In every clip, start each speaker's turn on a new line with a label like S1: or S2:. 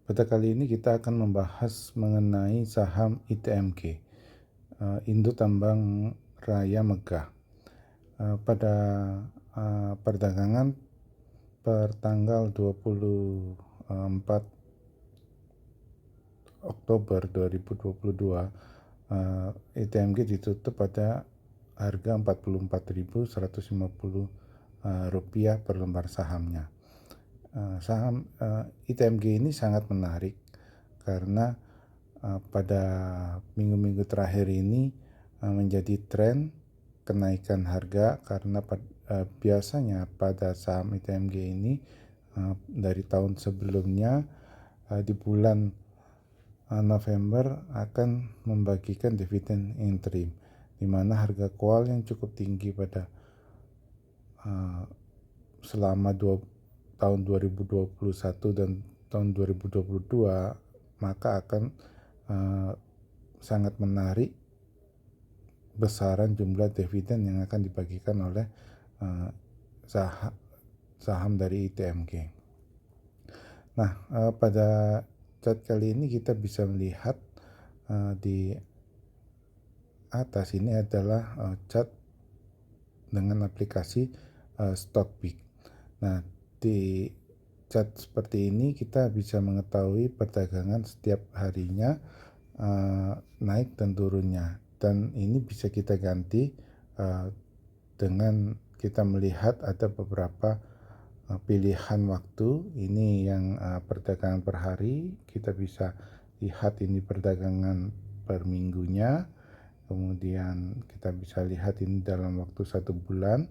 S1: Pada kali ini kita akan membahas mengenai saham ITMG, Indo Tambang Raya Megah. Pada perdagangan per tanggal 24 Oktober 2022, ITMG ditutup pada harga Rp44.150 per lembar sahamnya. Saham ITMG ini sangat menarik karena pada minggu-minggu terakhir ini menjadi tren kenaikan harga karena biasanya pada saham ITMG ini dari tahun sebelumnya di bulan November akan membagikan dividen interim, di mana harga kual yang cukup tinggi pada selama tahun 2021 dan tahun 2022 maka akan sangat menarik besaran jumlah dividen yang akan dibagikan oleh saham dari ITMG. Nah, pada chart kali ini kita bisa melihat di atas ini adalah chart dengan aplikasi Stockbit. Nah, di chart seperti ini kita bisa mengetahui perdagangan setiap harinya, naik dan turunnya, dan ini bisa kita ganti dengan kita melihat ada beberapa pilihan waktu. Ini yang perdagangan per hari, kita bisa lihat ini perdagangan per minggunya, kemudian kita bisa lihat ini dalam waktu 1 bulan,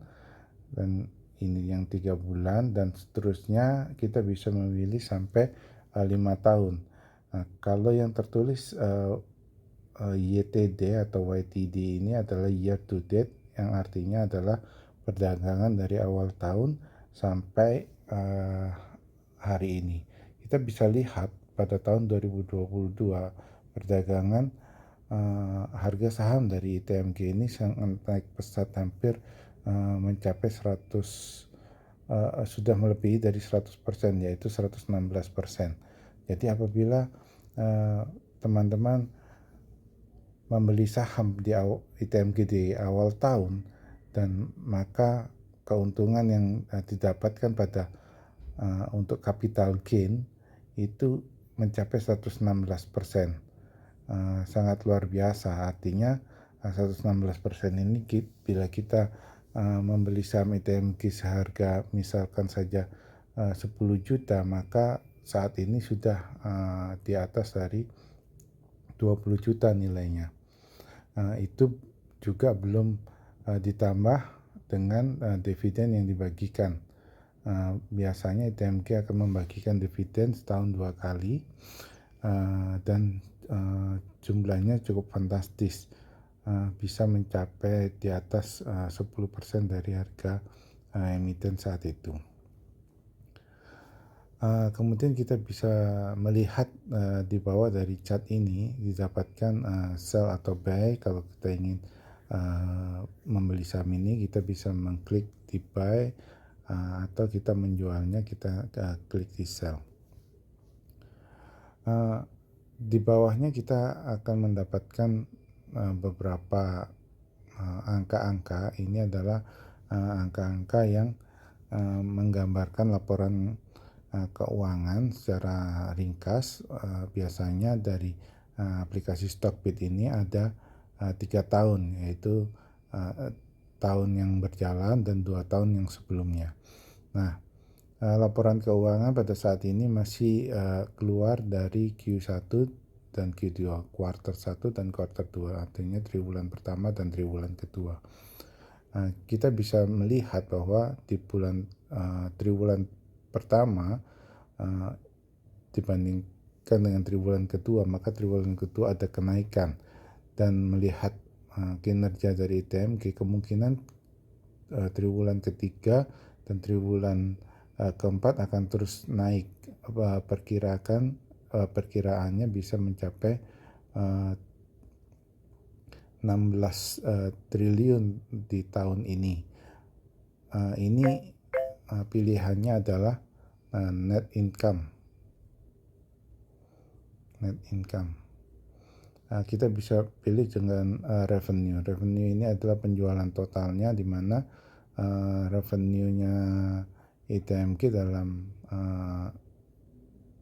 S1: dan ini yang 3 bulan, dan seterusnya kita bisa memilih sampai 5 tahun. Nah, kalau yang tertulis YTD atau YTD ini adalah year to date, yang artinya adalah perdagangan dari awal tahun sampai hari ini. Kita bisa lihat pada tahun 2022 perdagangan harga saham dari ITMG ini sangat naik pesat, hampir mencapai sudah melebihi dari 100%, yaitu 116%. Jadi apabila teman-teman membeli saham di ITMG di awal tahun, dan maka keuntungan yang didapatkan pada untuk capital gain itu mencapai 116%. Sangat luar biasa. Artinya 116% ini bila kita membeli saham ITMG seharga misalkan saja 10 juta, maka saat ini sudah di atas dari 20 juta nilainya. Itu juga belum ditambah dengan dividen yang dibagikan. Biasanya ITMG akan membagikan dividen setahun 2 kali, dan jumlahnya cukup fantastis, bisa mencapai di atas 10% dari harga emiten saat itu. Kemudian kita bisa melihat di bawah dari chart ini didapatkan sell atau buy. Kalau kita ingin membeli saham ini, kita bisa mengklik di buy, atau kita menjualnya, kita klik di sell. Di bawahnya kita akan mendapatkan beberapa angka-angka. Ini adalah angka-angka yang menggambarkan laporan keuangan secara ringkas. Biasanya dari aplikasi Stockbit ini ada 3 tahun, yaitu tahun yang berjalan dan 2 tahun yang sebelumnya. Nah, laporan keuangan pada saat ini masih keluar dari Q1 dan Q2, kuartal 1 dan kuartal 2, artinya triwulan pertama dan triwulan kedua. Kita bisa melihat bahwa di triwulan pertama dibandingkan dengan triwulan kedua, maka triwulan kedua ada kenaikan. Dan melihat kinerja dari ITMG, kemungkinan triwulan ketiga dan triwulan keempat akan terus naik. Perkiraannya bisa mencapai 16 triliun di tahun ini. Ini pilihannya adalah net income. net income. Kita bisa pilih dengan revenue. Revenue ini adalah penjualan totalnya, di mana revenue-nya ITMG dalam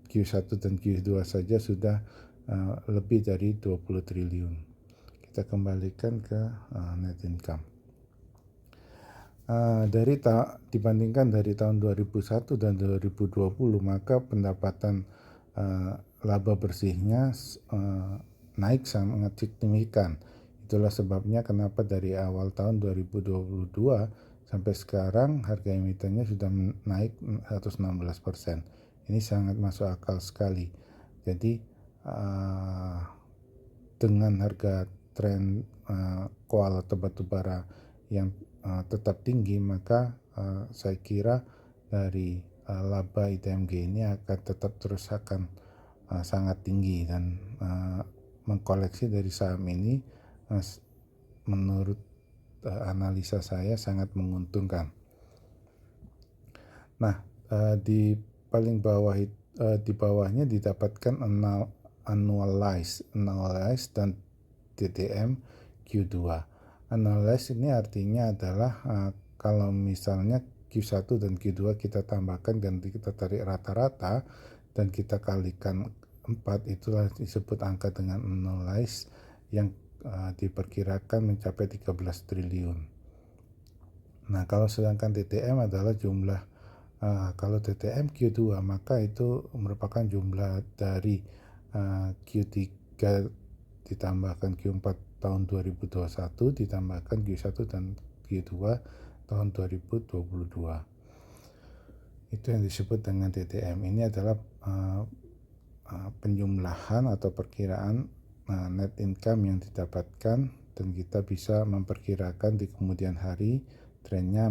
S1: Q1 dan Q2 saja sudah lebih dari 20 triliun. Kita kembalikan ke net income. Dibandingkan dari tahun 2001 dan 2020, maka pendapatan laba bersihnya naik sangat signifikan. Itulah sebabnya kenapa dari awal tahun 2022 sampai sekarang harga emitennya sudah naik 116%. Ini sangat masuk akal sekali. Jadi dengan harga tren coal atau batubara yang tetap tinggi, maka saya kira dari laba ITMG ini akan tetap terus akan sangat tinggi, dan mengkoleksi dari saham ini menurut analisa saya sangat menguntungkan. Nah, di paling bawah di bawahnya didapatkan annualized dan TTM Q2. Annualized ini artinya adalah kalau misalnya Q1 dan Q2 kita tambahkan dan kita tarik rata-rata dan kita kalikan 4, itulah disebut angka dengan annualized yang diperkirakan mencapai 13 triliun. Nah, kalau sedangkan TTM adalah jumlah, kalau TTM Q2 maka itu merupakan jumlah dari Q3 ditambahkan Q4 tahun 2021 ditambahkan Q1 dan Q2 tahun 2022. Itu yang disebut dengan TTM. Ini adalah penjumlahan atau perkiraan net income yang didapatkan, dan kita bisa memperkirakan di kemudian hari trennya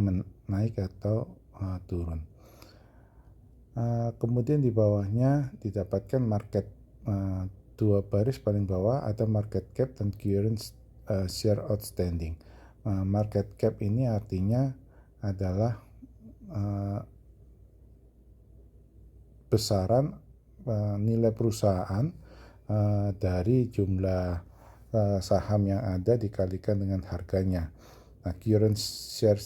S1: naik atau turun. Kemudian di bawahnya didapatkan market, dua baris paling bawah ada market cap dan current share outstanding. Market cap ini artinya adalah besaran nilai perusahaan dari jumlah saham yang ada dikalikan dengan harganya. Nah, current share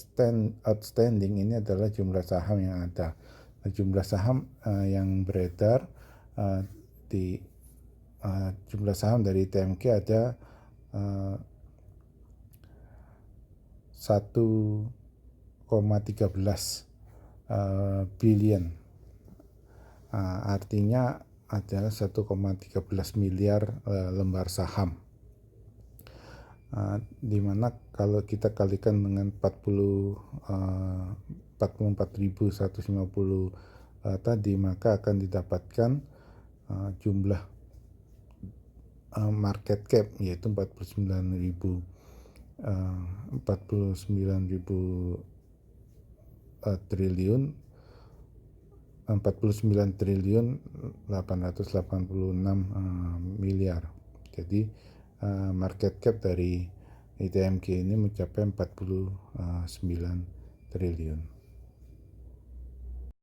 S1: outstanding ini adalah jumlah saham yang ada. Nah, jumlah saham yang beredar di jumlah saham dari TMK ada 1,13 billion. Artinya adalah 1,13 miliar lembar saham. Dimana kalau kita kalikan dengan 44.150 tadi, maka akan didapatkan jumlah market cap yaitu 49.000 triliun 49 triliun 886 miliar. Jadi market cap dari ITMG ini mencapai 49 triliun.